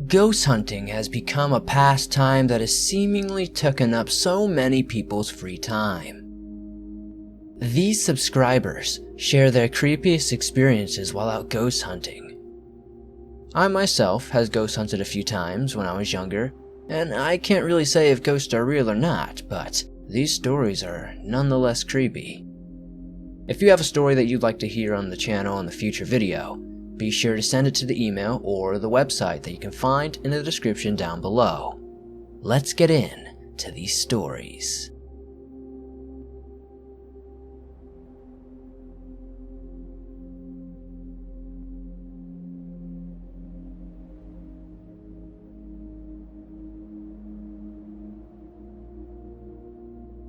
Ghost hunting has become a pastime that has seemingly taken up so many people's free time. These subscribers share their creepiest experiences while out ghost hunting. I myself has ghost hunted a few times when I was younger, and I can't really say if ghosts are real or not, but these stories are nonetheless creepy. If you have a story that you'd like to hear on the channel in the future video, be sure to send it to the email or the website that you can find in the description down below. Let's get in to these stories.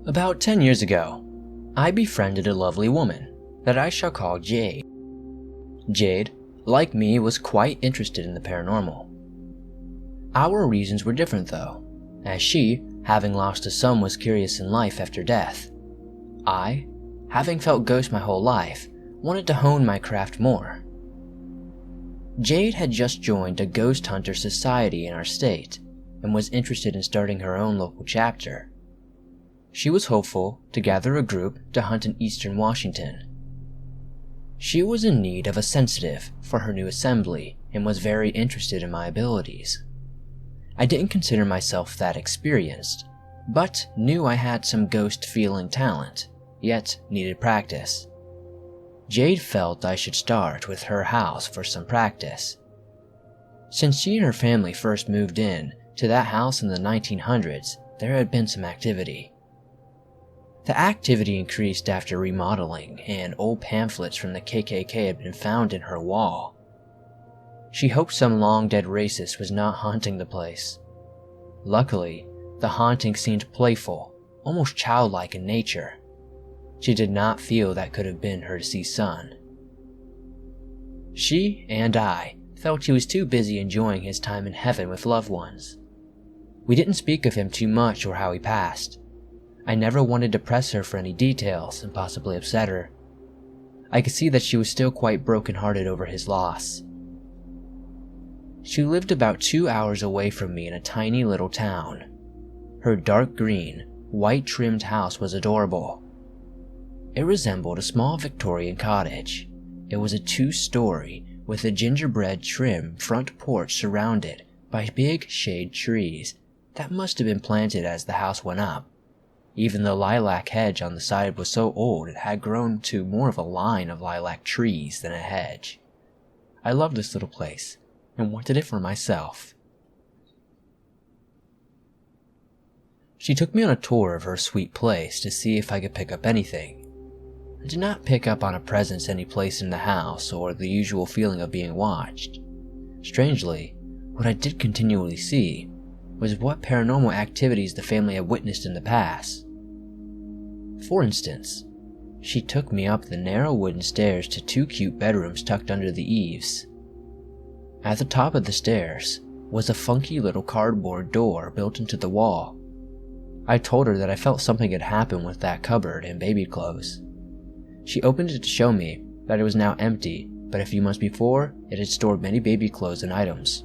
About 10 years ago, I befriended a lovely woman that I shall call Jade. Jade, like me, was quite interested in the paranormal. Our reasons were different though, as she, having lost a son, was curious in life after death. I, having felt ghosts my whole life, wanted to hone my craft more. Jade had just joined a ghost hunter society in our state and was interested in starting her own local chapter. She was hopeful to gather a group to hunt in eastern Washington. She was in need of a sensitive for her new assembly and was very interested in my abilities. I didn't consider myself that experienced, but knew I had some ghost-feeling talent, yet needed practice. Jade felt I should start with her house for some practice. Since she and her family first moved in to that house in the 1900s, there had been some activity. The activity increased after remodeling, and old pamphlets from the KKK had been found in her wall. She hoped some long-dead racist was not haunting the place. Luckily, the haunting seemed playful, almost childlike in nature. She did not feel that could have been her deceased son. She and I felt he was too busy enjoying his time in heaven with loved ones. We didn't speak of him too much or how he passed. I never wanted to press her for any details and possibly upset her. I could see that she was still quite broken-hearted over his loss. She lived about 2 hours away from me in a tiny little town. Her dark green, white-trimmed house was adorable. It resembled a small Victorian cottage. It was a 2-story with a gingerbread trim front porch surrounded by big shade trees that must have been planted as the house went up. Even the lilac hedge on the side was so old it had grown to more of a line of lilac trees than a hedge. I loved this little place and wanted it for myself. She took me on a tour of her sweet place to see if I could pick up anything. I did not pick up on a presence any place in the house or the usual feeling of being watched. Strangely, what I did continually see was what paranormal activities the family had witnessed in the past. For instance, she took me up the narrow wooden stairs to 2 cute bedrooms tucked under the eaves. At the top of the stairs was a funky little cardboard door built into the wall. I told her that I felt something had happened with that cupboard and baby clothes. She opened it to show me that it was now empty, but a few months before, it had stored many baby clothes and items.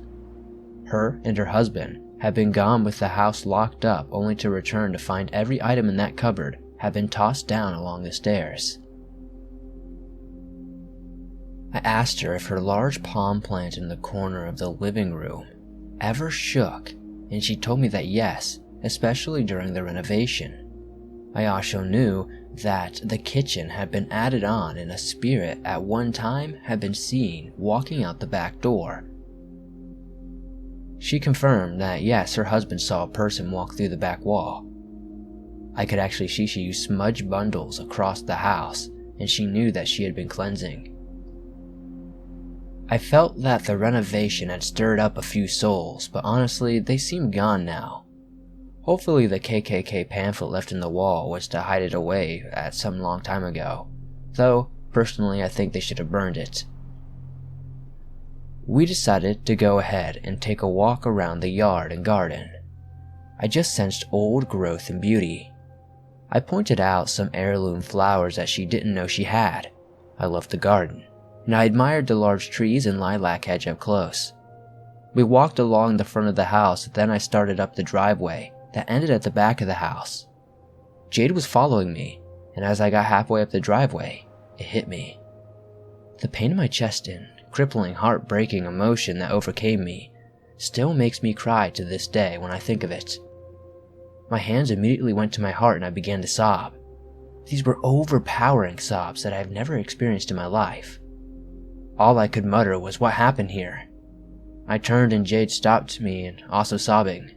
Her and her husband had been gone with the house locked up, only to return to find every item in that cupboard had been tossed down along the stairs. I asked her if her large palm plant in the corner of the living room ever shook, and she told me that yes, especially during the renovation. I also knew that the kitchen had been added on and a spirit at one time had been seen walking out the back door. She confirmed that yes, her husband saw a person walk through the back wall. I could actually see she used smudge bundles across the house, and she knew that she had been cleansing. I felt that the renovation had stirred up a few souls, but honestly, they seemed gone now. Hopefully the KKK pamphlet left in the wall was to hide it away at some long time ago, though personally I think they should have burned it. We decided to go ahead and take a walk around the yard and garden. I just sensed old growth and beauty. I pointed out some heirloom flowers that she didn't know she had. I loved the garden, and I admired the large trees and lilac hedge up close. We walked along the front of the house, then I started up the driveway that ended at the back of the house. Jade was following me, and as I got halfway up the driveway, it hit me. The pain in my chest and crippling, heartbreaking emotion that overcame me still makes me cry to this day when I think of it. My hands immediately went to my heart and I began to sob. These were overpowering sobs that I have never experienced in my life. All I could mutter was, "What happened here?" I turned and Jade stopped me and also sobbing.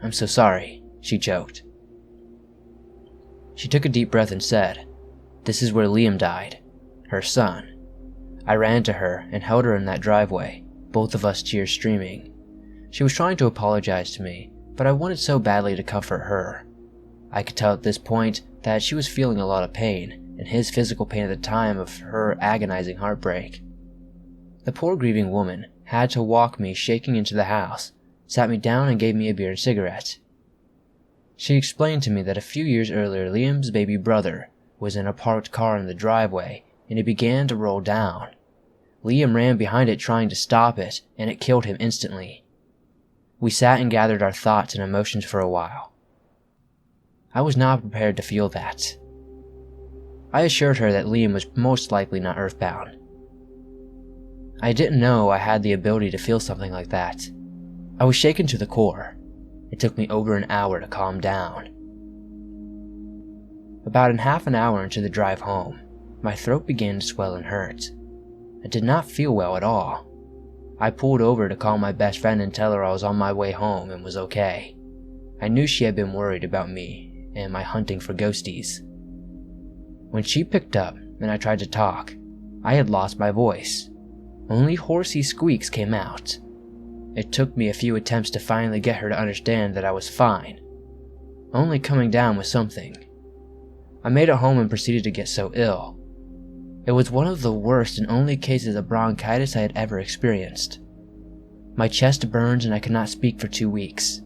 "I'm so sorry," she choked. She took a deep breath and said, "This is where Liam died, her son." I ran to her and held her in that driveway, both of us tears streaming. She was trying to apologize to me, but I wanted so badly to comfort her. I could tell at this point that she was feeling a lot of pain, and his physical pain at the time of her agonizing heartbreak. The poor grieving woman had to walk me shaking into the house, sat me down and gave me a beer and cigarette. She explained to me that a few years earlier Liam's baby brother was in a parked car in the driveway and it began to roll down. Liam ran behind it trying to stop it and it killed him instantly. We sat and gathered our thoughts and emotions for a while. I was not prepared to feel that. I assured her that Liam was most likely not earthbound. I didn't know I had the ability to feel something like that. I was shaken to the core. It took me over an hour to calm down. About half an hour into the drive home, my throat began to swell and hurt. I did not feel well at all. I pulled over to call my best friend and tell her I was on my way home and was okay. I knew she had been worried about me and my hunting for ghosties. When she picked up and I tried to talk, I had lost my voice. Only horsey squeaks came out. It took me a few attempts to finally get her to understand that I was fine, only coming down with something. I made it home and proceeded to get so ill. It was one of the worst and only cases of bronchitis I had ever experienced. My chest burned and I could not speak for 2 weeks.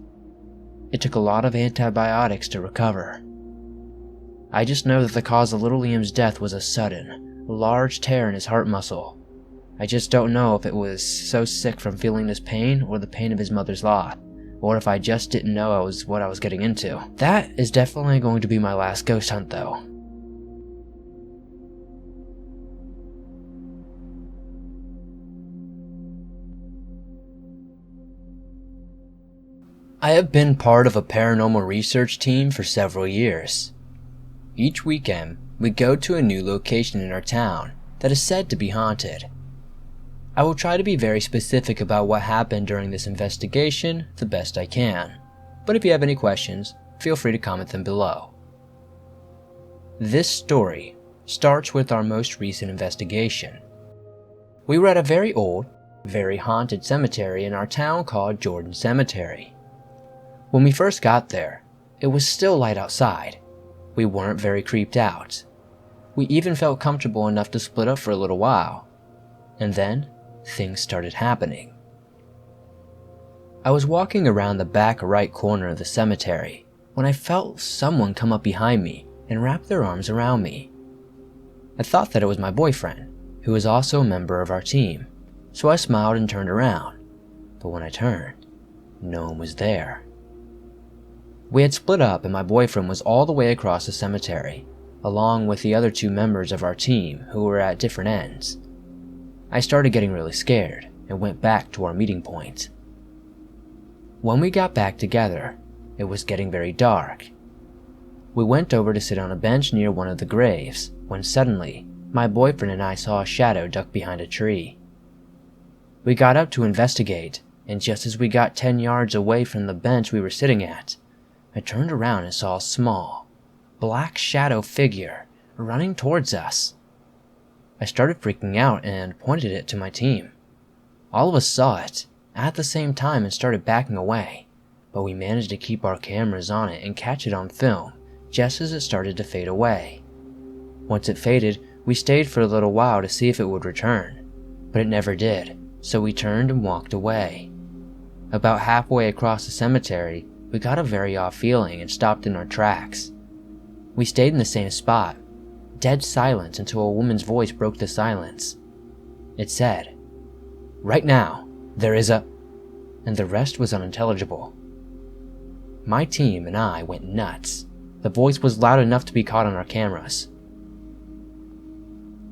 It took a lot of antibiotics to recover. I just know that the cause of little Liam's death was a sudden, large tear in his heart muscle. I just don't know if it was so sick from feeling this pain or the pain of his mother's loss, or if I just didn't know what I was getting into. That is definitely going to be my last ghost hunt though. I have been part of a paranormal research team for several years. Each weekend, we go to a new location in our town that is said to be haunted. I will try to be very specific about what happened during this investigation the best I can, but if you have any questions, feel free to comment them below. This story starts with our most recent investigation. We were at a very old, very haunted cemetery in our town called Jordan Cemetery. When we first got there, it was still light outside. We weren't very creeped out. We even felt comfortable enough to split up for a little while. And then, things started happening. I was walking around the back right corner of the cemetery when I felt someone come up behind me and wrap their arms around me. I thought that it was my boyfriend, who was also a member of our team, so I smiled and turned around. But when I turned, no one was there. We had split up and my boyfriend was all the way across the cemetery, along with the other 2 members of our team who were at different ends. I started getting really scared and went back to our meeting point. When we got back together, it was getting very dark. We went over to sit on a bench near one of the graves when suddenly, my boyfriend and I saw a shadow duck behind a tree. We got up to investigate, and just as we got 10 yards away from the bench we were sitting at, I turned around and saw a small, black shadow figure running towards us. I started freaking out and pointed it to my team. All of us saw it at the same time and started backing away, but we managed to keep our cameras on it and catch it on film just as it started to fade away. Once it faded, we stayed for a little while to see if it would return, but it never did, so we turned and walked away. About halfway across the cemetery, we got a very odd feeling and stopped in our tracks. We stayed in the same spot, dead silence, until a woman's voice broke the silence. It said, "Right now, there is a..." and the rest was unintelligible. My team and I went nuts. The voice was loud enough to be caught on our cameras.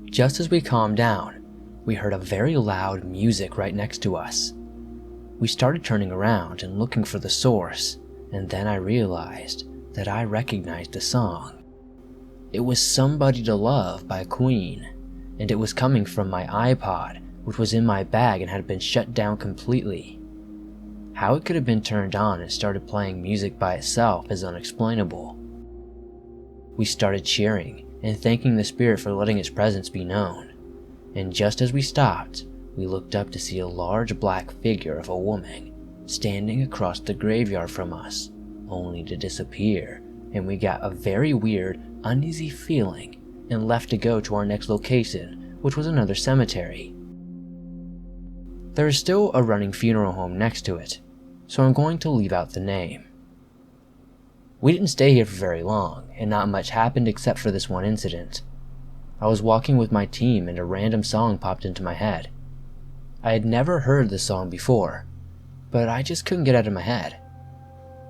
Just as we calmed down, we heard a very loud music right next to us. We started turning around and looking for the source, and then I realized that I recognized the song. It was Somebody to Love by Queen, and it was coming from my iPod, which was in my bag and had been shut down completely. How it could have been turned on and started playing music by itself is unexplainable. We started cheering and thanking the spirit for letting its presence be known, and just as we stopped, we looked up to see a large black figure of a woman standing across the graveyard from us, only to disappear, and we got a very weird, uneasy feeling and left to go to our next location, which was another cemetery. There is still a running funeral home next to it, so I'm going to leave out the name. We didn't stay here for very long, and not much happened except for this one incident. I was walking with my team and a random song popped into my head. I had never heard the song before, but I just couldn't get it out of my head.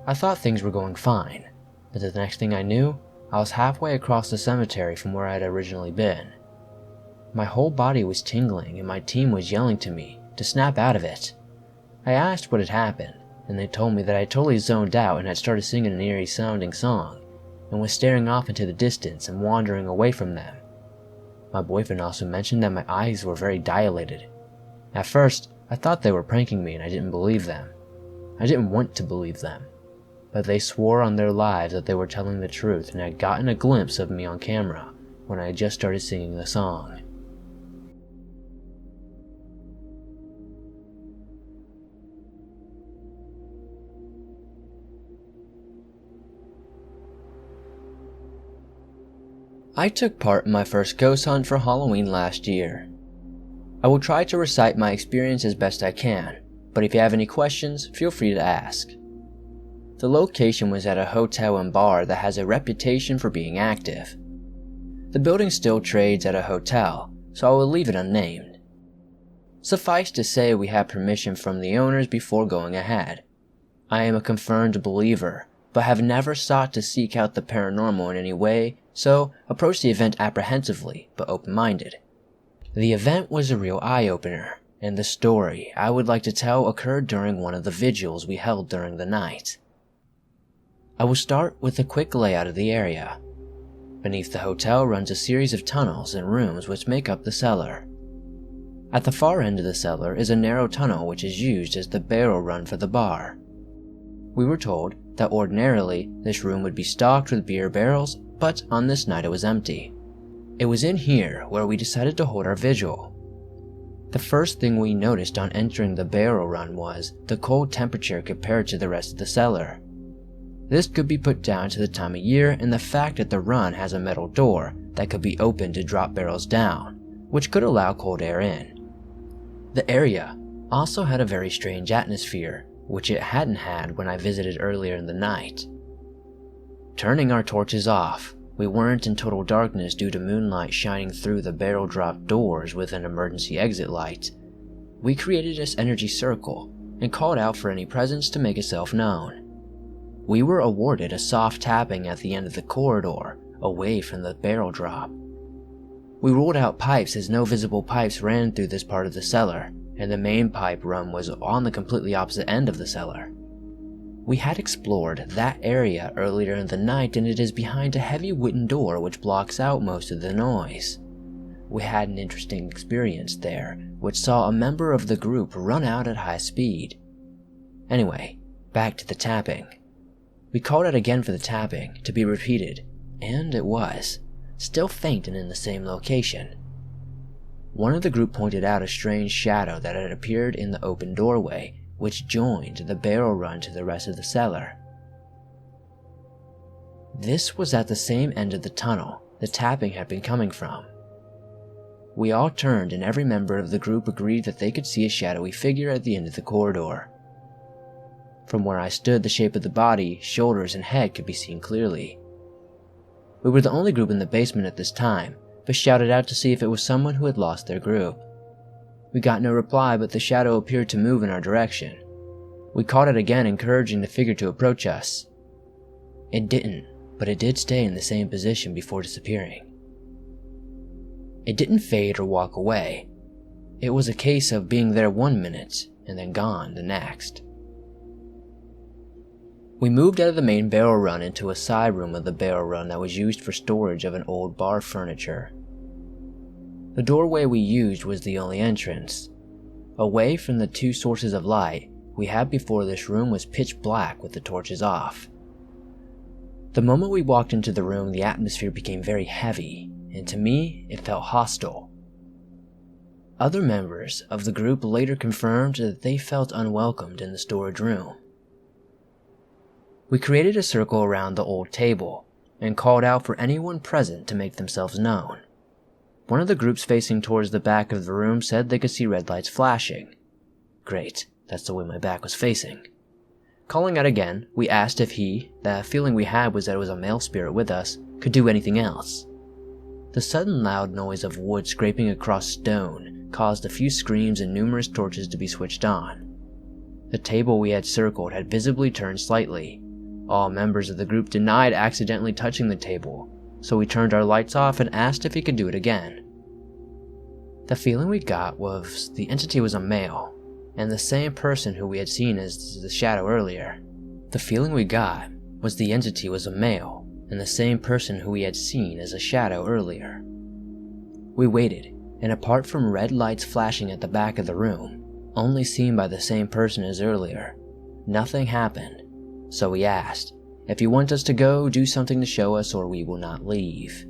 I thought things were going fine, but the next thing I knew, I was halfway across the cemetery from where I had originally been. My whole body was tingling and my team was yelling to me to snap out of it. I asked what had happened, and they told me that I had totally zoned out and had started singing an eerie sounding song, and was staring off into the distance and wandering away from them. My boyfriend also mentioned that my eyes were very dilated. At first, I thought they were pranking me and I didn't believe them. I didn't want to believe them, but they swore on their lives that they were telling the truth and had gotten a glimpse of me on camera when I had just started singing the song. I took part in my first ghost hunt for Halloween last year. I will try to recite my experience as best I can, but if you have any questions, feel free to ask. The location was at a hotel and bar that has a reputation for being active. The building still trades at a hotel, so I will leave it unnamed. Suffice to say, we had permission from the owners before going ahead. I am a confirmed believer, but have never sought to seek out the paranormal in any way, so approached the event apprehensively but open-minded. The event was a real eye-opener, and the story I would like to tell occurred during one of the vigils we held during the night. I will start with a quick layout of the area. Beneath the hotel runs a series of tunnels and rooms which make up the cellar. At the far end of the cellar is a narrow tunnel which is used as the barrel run for the bar. We were told that ordinarily this room would be stocked with beer barrels, but on this night it was empty. It was in here where we decided to hold our vigil. The first thing we noticed on entering the barrel run was the cold temperature compared to the rest of the cellar. This could be put down to the time of year and the fact that the run has a metal door that could be opened to drop barrels down, which could allow cold air in. The area also had a very strange atmosphere, which it hadn't had when I visited earlier in the night. Turning our torches off, we weren't in total darkness due to moonlight shining through the barrel drop doors with an emergency exit light. We created this energy circle and called out for any presence to make itself known. We were awarded a soft tapping at the end of the corridor, away from the barrel drop. We ruled out pipes as no visible pipes ran through this part of the cellar, and the main pipe run was on the completely opposite end of the cellar. We had explored that area earlier in the night, and it is behind a heavy wooden door which blocks out most of the noise. We had an interesting experience there, which saw a member of the group run out at high speed. Anyway, back to the tapping. We called out again for the tapping to be repeated, and it was, still faint and in the same location. One of the group pointed out a strange shadow that had appeared in the open doorway, which joined the barrel run to the rest of the cellar. This was at the same end of the tunnel the tapping had been coming from. We all turned and every member of the group agreed that they could see a shadowy figure at the end of the corridor. From where I stood, the shape of the body, shoulders, and head could be seen clearly. We were the only group in the basement at this time, but shouted out to see if it was someone who had lost their group. We got no reply, but the shadow appeared to move in our direction. We caught it again, encouraging the figure to approach us. It didn't, but it did stay in the same position before disappearing. It didn't fade or walk away. It was a case of being there 1 minute and then gone the next. We moved out of the main barrel run into a side room of the barrel run that was used for storage of an old bar furniture. The doorway we used was the only entrance. Away from the two sources of light we had before, this room was pitch black with the torches off. The moment we walked into the room, the atmosphere became very heavy, and to me, it felt hostile. Other members of the group later confirmed that they felt unwelcomed in the storage room. We created a circle around the old table and called out for anyone present to make themselves known. One of the groups facing towards the back of the room said they could see red lights flashing. Great, that's the way my back was facing. Calling out again, we asked if he, the feeling we had was that it was a male spirit with us, could do anything else. The sudden loud noise of wood scraping across stone caused a few screams and numerous torches to be switched on. The table we had circled had visibly turned slightly. All members of the group denied accidentally touching the table, so we turned our lights off and asked if he could do it again. The feeling we got was the entity was a male, and the same person who we had seen as the shadow earlier. The feeling we got was the entity was a male, and the same person who we had seen as a shadow earlier. We waited, and apart from red lights flashing at the back of the room, only seen by the same person as earlier, nothing happened. So we asked, if you want us to go, do something to show us or we will not leave.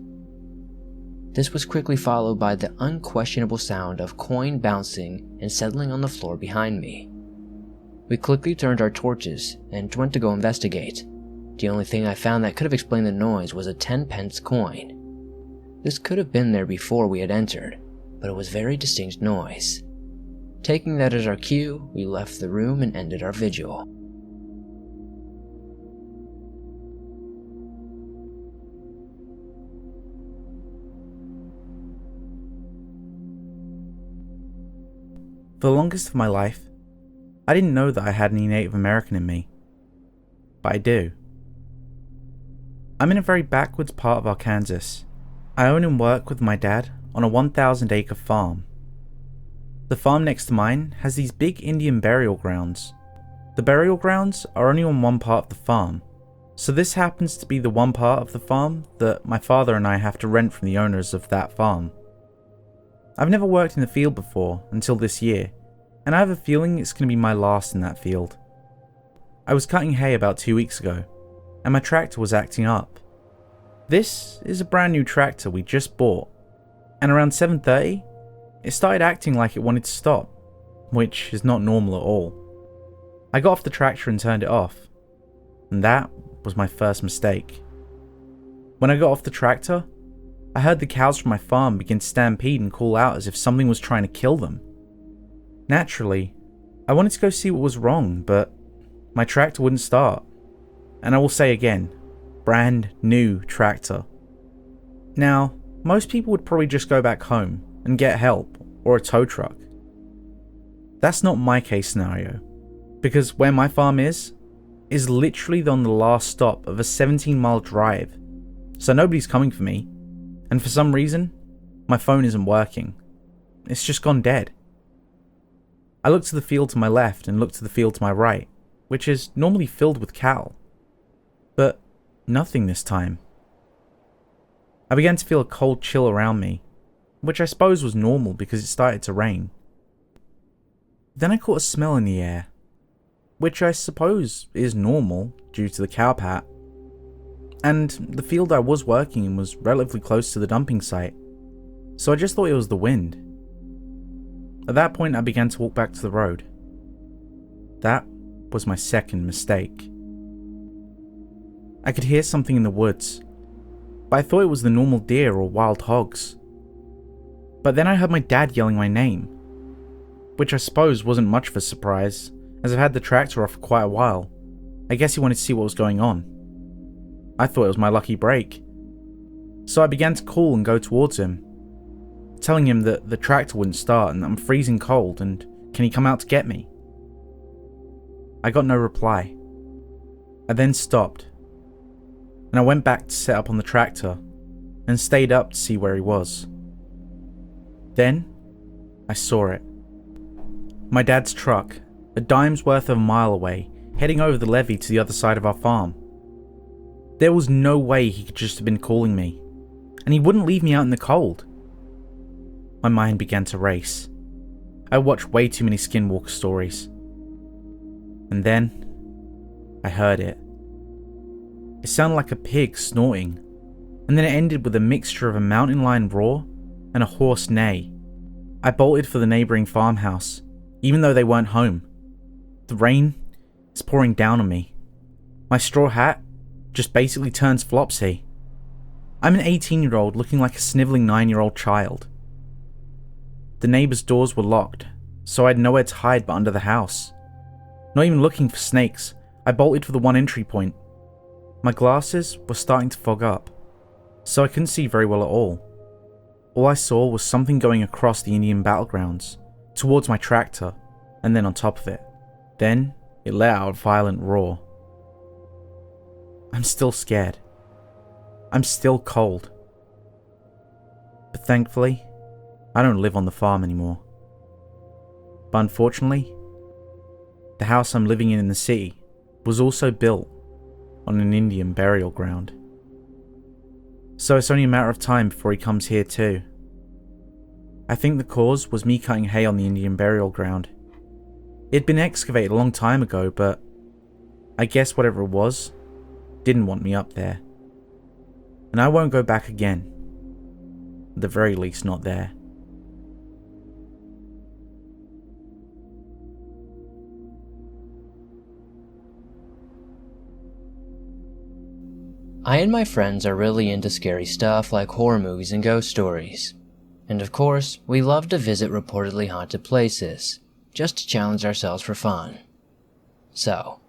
This was quickly followed by the unquestionable sound of coin bouncing and settling on the floor behind me. We quickly turned our torches and went to go investigate. The only thing I found that could have explained the noise was a 10-pence coin. This could have been there before we had entered, but it was very distinct noise. Taking that as our cue, we left the room and ended our vigil. For the longest of my life, I didn't know that I had any Native American in me. But I do. I'm in a very backwoods part of Arkansas. I own and work with my dad on a 1,000-acre farm. The farm next to mine has these big Indian burial grounds. The burial grounds are only on one part of the farm, so this happens to be the one part of the farm that my father and I have to rent from the owners of that farm. I've never worked in the field before until this year, and I have a feeling it's going to be my last in that field. I was cutting hay about 2 weeks ago, and my tractor was acting up. This is a brand new tractor we just bought, and around 7:30, it started acting like it wanted to stop, which is not normal at all. I got off the tractor and turned it off, and that was my first mistake. When I got off the tractor, I heard the cows from my farm begin to stampede and call out as if something was trying to kill them. Naturally, I wanted to go see what was wrong, but my tractor wouldn't start. And I will say again, brand new tractor. Now, most people would probably just go back home and get help or a tow truck. That's not my case scenario, because where my farm is literally on the last stop of a 17-mile drive, so nobody's coming for me. And for some reason, my phone isn't working. It's just gone dead. I looked to the field to my left and looked to the field to my right, which is normally filled with cattle. But nothing this time. I began to feel a cold chill around me, which I suppose was normal because it started to rain. Then I caught a smell in the air, which I suppose is normal due to the cow pat. And the field I was working in was relatively close to the dumping site, so I just thought it was the wind. At that point, I began to walk back to the road. That was my second mistake. I could hear something in the woods, but I thought it was the normal deer or wild hogs. But then I heard my dad yelling my name, which I suppose wasn't much of a surprise, as I've had the tractor off for quite a while. I guess he wanted to see what was going on. I thought it was my lucky break. So I began to call and go towards him, telling him that the tractor wouldn't start and I'm freezing cold and can he come out to get me? I got no reply. I then stopped, and I went back to set up on the tractor and stayed up to see where he was. Then, I saw it. My dad's truck, a dime's worth of a mile away, heading over the levee to the other side of our farm. There was no way he could just have been calling me, and he wouldn't leave me out in the cold. My mind began to race. I watched way too many Skinwalker stories. And then, I heard it. It sounded like a pig snorting, and then it ended with a mixture of a mountain lion roar and a horse neigh. I bolted for the neighbouring farmhouse, even though they weren't home. The rain is pouring down on me. My straw hat just basically turns flopsy. I'm an 18-year-old looking like a snivelling 9-year-old child. The neighbours' doors were locked, so I had nowhere to hide but under the house. Not even looking for snakes, I bolted for the one entry point. My glasses were starting to fog up, so I couldn't see very well at all. All I saw was something going across the Indian battlegrounds, towards my tractor, and then on top of it. Then, it let out a violent roar. I'm still scared. I'm still cold. But thankfully, I don't live on the farm anymore. But unfortunately, the house I'm living in the city was also built on an Indian burial ground. So it's only a matter of time before he comes here too. I think the cause was me cutting hay on the Indian burial ground. It had been excavated a long time ago, but I guess whatever it was, didn't want me up there. And I won't go back again. At the very least, not there. I and my friends are really into scary stuff like horror movies and ghost stories. And of course, we love to visit reportedly haunted places, just to challenge ourselves for fun. So,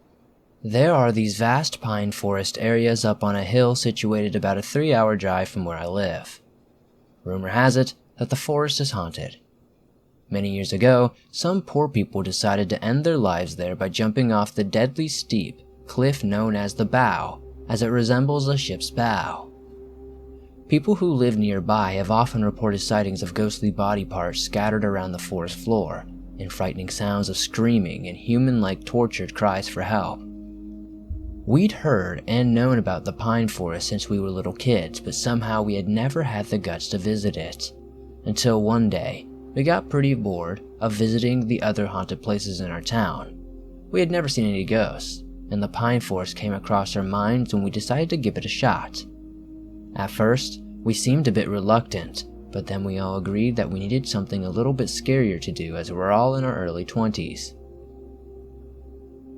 there are these vast pine forest areas up on a hill situated about a 3-hour drive from where I live. Rumor has it that the forest is haunted. Many years ago, some poor people decided to end their lives there by jumping off the deadly steep cliff known as the Bow, as it resembles a ship's bow. People who live nearby have often reported sightings of ghostly body parts scattered around the forest floor, and frightening sounds of screaming and human-like tortured cries for help. We'd heard and known about the pine forest since we were little kids, but somehow we had never had the guts to visit it. Until one day, we got pretty bored of visiting the other haunted places in our town. We had never seen any ghosts, and the pine forest came across our minds when we decided to give it a shot. At first, we seemed a bit reluctant, but then we all agreed that we needed something a little bit scarier to do as we're all in our early 20s.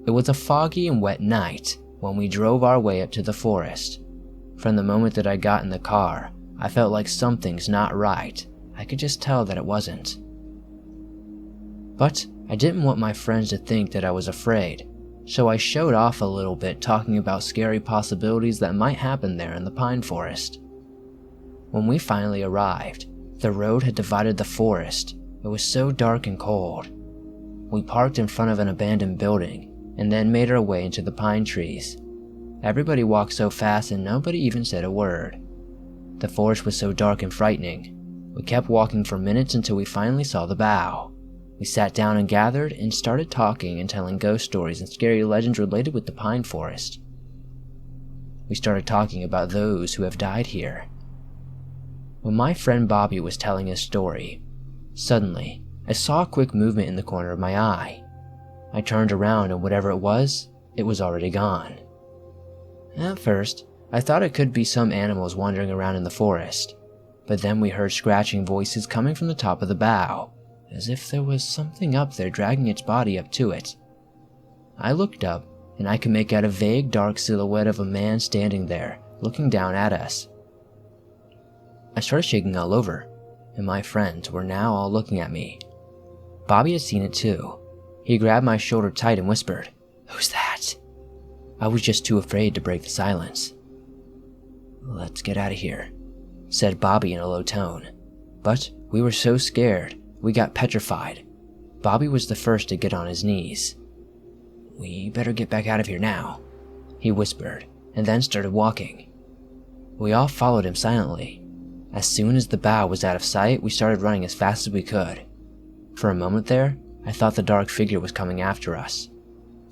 It was a foggy and wet night when we drove our way up to the forest. From the moment that I got in the car, I felt like something's not right. I could just tell that it wasn't. But I didn't want my friends to think that I was afraid, so I showed off a little bit talking about scary possibilities that might happen there in the pine forest. When we finally arrived, the road had divided the forest. It was so dark and cold. We parked in front of an abandoned building and then made our way into the pine trees. Everybody walked so fast and nobody even said a word. The forest was so dark and frightening. We kept walking for minutes until we finally saw the bow. We sat down and gathered and started talking and telling ghost stories and scary legends related with the pine forest. We started talking about those who have died here. When my friend Bobby was telling his story, suddenly I saw a quick movement in the corner of my eye. I turned around and whatever it was already gone. At first, I thought it could be some animals wandering around in the forest, but then we heard scratching voices coming from the top of the bow, as if there was something up there dragging its body up to it. I looked up, and I could make out a vague dark silhouette of a man standing there, looking down at us. I started shaking all over, and my friends were now all looking at me. Bobby had seen it too. He grabbed my shoulder tight and whispered, "Who's that?" I was just too afraid to break the silence. "Let's get out of here," said Bobby in a low tone. But we were so scared, we got petrified. Bobby was the first to get on his knees. "We better get back out of here now," he whispered, and then started walking. We all followed him silently. As soon as the bow was out of sight, we started running as fast as we could. For a moment there, I thought the dark figure was coming after us.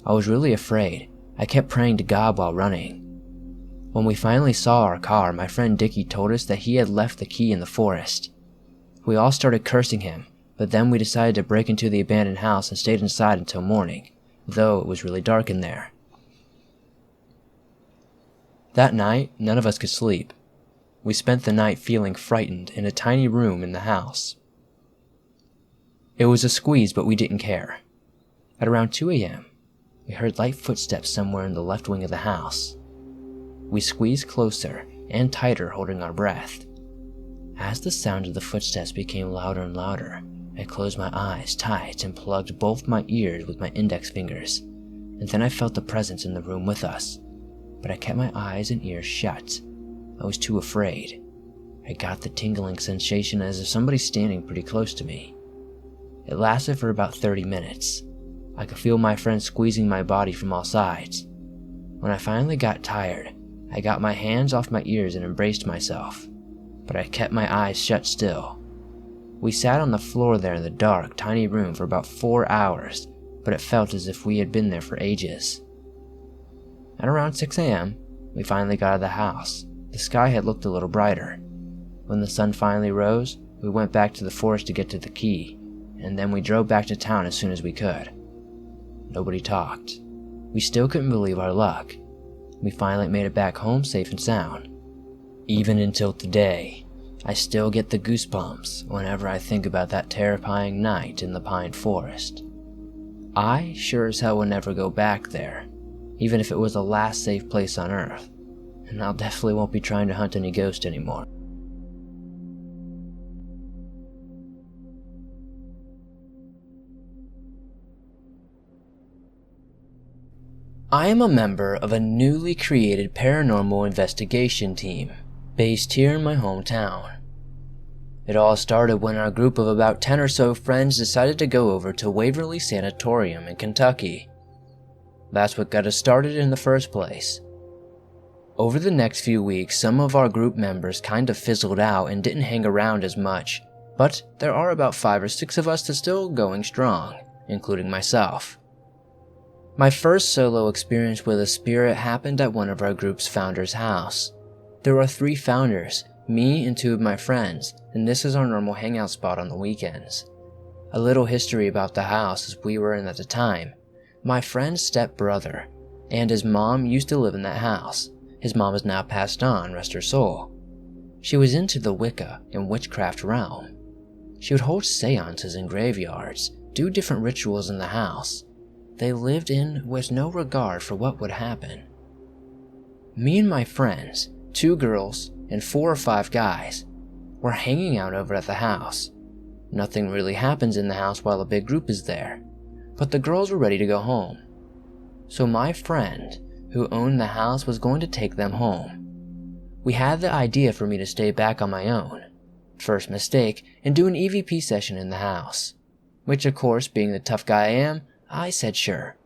I was really afraid. I kept praying to God while running. When we finally saw our car, my friend Dickie told us that he had left the key in the forest. We all started cursing him, but then we decided to break into the abandoned house and stayed inside until morning, though it was really dark in there. That night, none of us could sleep. We spent the night feeling frightened in a tiny room in the house. It was a squeeze, but we didn't care. At around 2 a.m., we heard light footsteps somewhere in the left wing of the house. We squeezed closer and tighter, holding our breath. As the sound of the footsteps became louder and louder, I closed my eyes tight and plugged both my ears with my index fingers, and then I felt the presence in the room with us. But I kept my eyes and ears shut. I was too afraid. I got the tingling sensation as if somebody standing pretty close to me. It lasted for about 30 minutes. I could feel my friend squeezing my body from all sides. When I finally got tired, I got my hands off my ears and embraced myself, but I kept my eyes shut still. We sat on the floor there in the dark, tiny room for about 4 hours, but it felt as if we had been there for ages. At around 6 a.m., we finally got out of the house. The sky had looked a little brighter. When the sun finally rose, we went back to the forest to get to the key, and then we drove back to town as soon as we could. Nobody talked. We still couldn't believe our luck. We finally made it back home safe and sound. Even until today, I still get the goosebumps whenever I think about that terrifying night in the pine forest. I sure as hell will never go back there, even if it was the last safe place on Earth, and I definitely won't be trying to hunt any ghosts anymore. I am a member of a newly created paranormal investigation team, based here in my hometown. It all started when our group of about 10 or so friends decided to go over to Waverly Sanatorium in Kentucky. That's what got us started in the first place. Over the next few weeks, some of our group members kind of fizzled out and didn't hang around as much, but there are about 5 or 6 of us that's still going strong, including myself. My first solo experience with a spirit happened at one of our group's founders' house. There were 3 founders, me and 2 of my friends, and this is our normal hangout spot on the weekends. A little history about the house as we were in at the time. My friend's stepbrother and his mom used to live in that house. His mom has now passed on, rest her soul. She was into the Wicca and witchcraft realm. She would hold seances in graveyards, do different rituals in the house. They lived in with no regard for what would happen. Me and my friends, 2 girls and 4 or 5 guys, were hanging out over at the house. Nothing really happens in the house while a big group is there, but the girls were ready to go home. So my friend, who owned the house, was going to take them home. We had the idea for me to stay back on my own, first mistake, and do an EVP session in the house, which of course, being the tough guy I am, I said sure.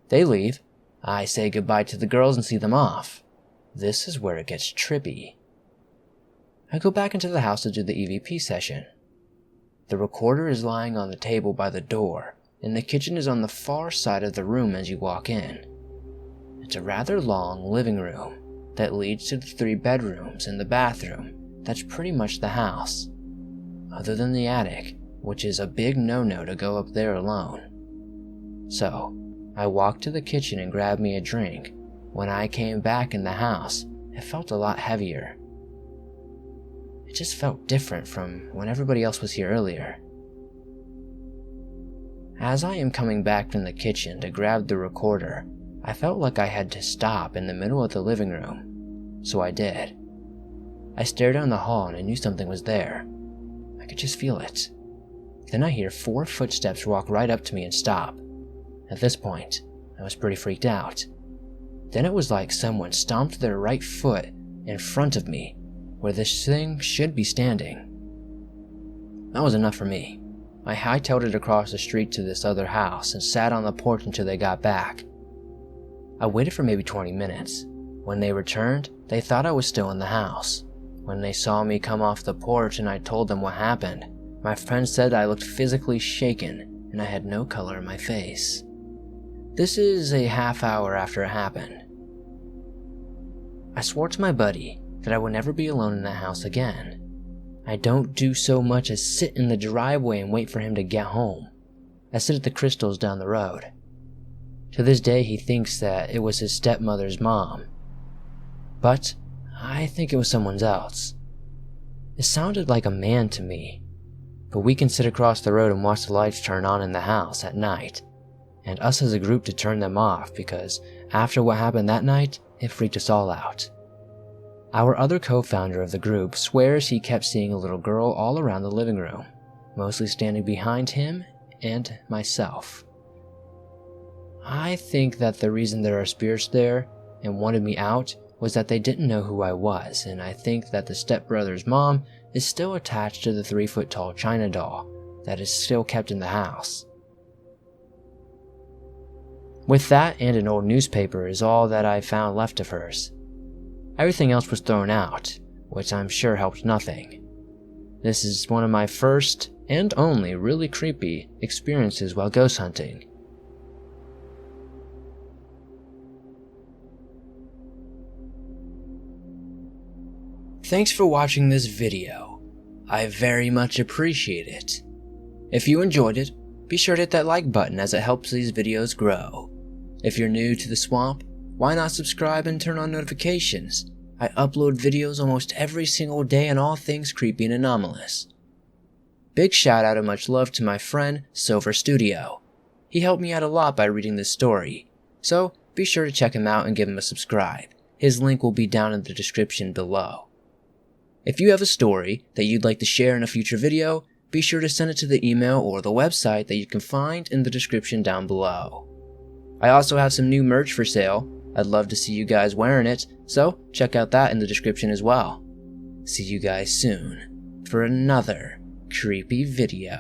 They leave. I say goodbye to the girls and see them off. This is where it gets trippy. I go back into the house to do the EVP session. The recorder is lying on the table by the door, and the kitchen is on the far side of the room as you walk in. It's a rather long living room that leads to the 3 bedrooms and the bathroom. That's pretty much the house, other than the attic, which is a big no-no to go up there alone. So, I walked to the kitchen and grabbed me a drink. When I came back in the house, it felt a lot heavier. It just felt different from when everybody else was here earlier. As I am coming back from the kitchen to grab the recorder, I felt like I had to stop in the middle of the living room, so I did. I stared down the hall and I knew something was there. I could just feel it. Then I hear 4 footsteps walk right up to me and stop. At this point, I was pretty freaked out. Then it was like someone stomped their right foot in front of me, where this thing should be standing. That was enough for me. I hightailed it across the street to this other house and sat on the porch until they got back. I waited for maybe 20 minutes. When they returned, they thought I was still in the house. When they saw me come off the porch and I told them what happened, my friend said I looked physically shaken and I had no color in my face. This is a half hour after it happened. I swore to my buddy that I would never be alone in that house again. I don't do so much as sit in the driveway and wait for him to get home. I sit at the Crystals down the road. To this day, he thinks that it was his stepmother's mom. But I think it was someone else. It sounded like a man to me. But we can sit across the road and watch the lights turn on in the house at night, and us as a group to turn them off because after what happened that night, it freaked us all out. Our other co-founder of the group swears he kept seeing a little girl all around the living room, mostly standing behind him and myself. I think that the reason there are spirits there and wanted me out was that they didn't know who I was, and I think that the stepbrother's mom is still attached to the 3-foot-tall China doll that is still kept in the house. With that and an old newspaper is all that I found left of hers. Everything else was thrown out, which I'm sure helped nothing. This is one of my first and only really creepy experiences while ghost hunting. Thanks for watching this video. I very much appreciate it. If you enjoyed it, be sure to hit that like button as it helps these videos grow. If you're new to the swamp, why not subscribe and turn on notifications? I upload videos almost every single day on all things creepy and anomalous. Big shout out and much love to my friend Silver Studio. He helped me out a lot by reading this story, so be sure to check him out and give him a subscribe. His link will be down in the description below. If you have a story that you'd like to share in a future video, be sure to send it to the email or the website that you can find in the description down below. I also have some new merch for sale. I'd love to see you guys wearing it, so check out that in the description as well. See you guys soon for another creepy video.